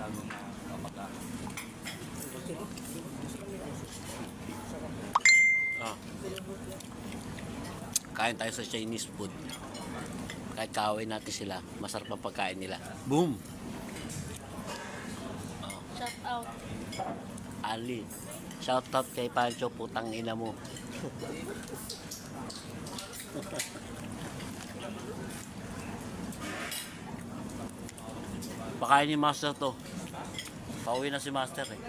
bago na kapag Ah. Kain tayo sa Chinese food. Kahit kaaway natin sila, masarap ang pagkain nila. Boom! Shout out. Ali. Shout out kay Pancho, putang ina mo. Pakain ni Master to. Pauwi na si Master eh.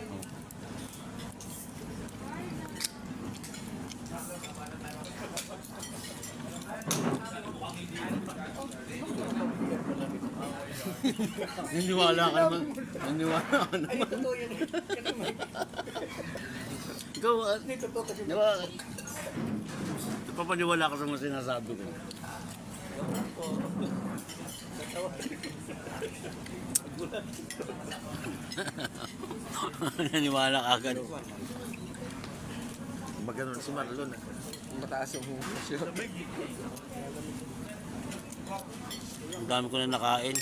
Naniwala ka naman. Naniwala ka naman. Ikaw, diba? Papaniwala ka sa mga sinasabi ko. Naniwala ka agad. Maganon si Marlon. Mataas yung humusyon. Ang dami ko na nakain.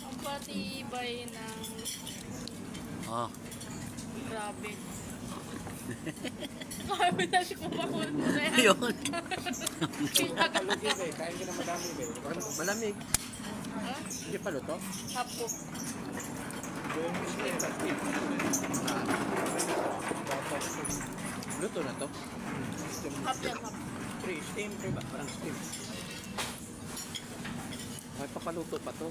Ang patibay ng Ah, grabe. Kami na siya kumakul mo na yan. yun. Kain ka na madami ba? Malamig. Ha? Hindi pa luto? Hapok. Luto na to? Hap yan, hap. Steam, diba? Parang steam. May papaluto pa to.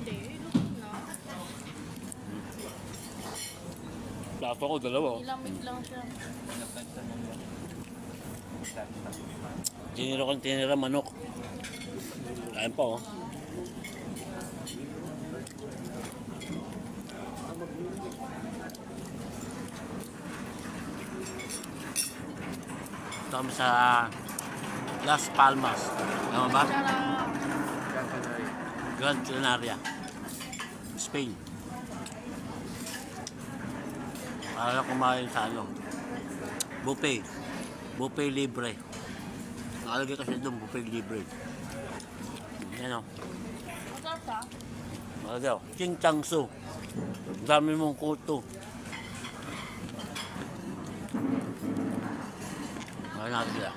Hindi, luto na. Plato ko, dalawa. Ilamig lang siya. Tinira ko tinira manok. Kain pa oh. Ito kami sa Las Palmas. Tama ba? Sarap. Gran Canaria. Spain. Para kumain sa ano. Buffet. Buffet libre. Nakalagay kasi doon, buffet libre. Yan o. Masarap ka? Nakalagay o. Ching Chang Su. Dami mong kuto. Kaya natin sila.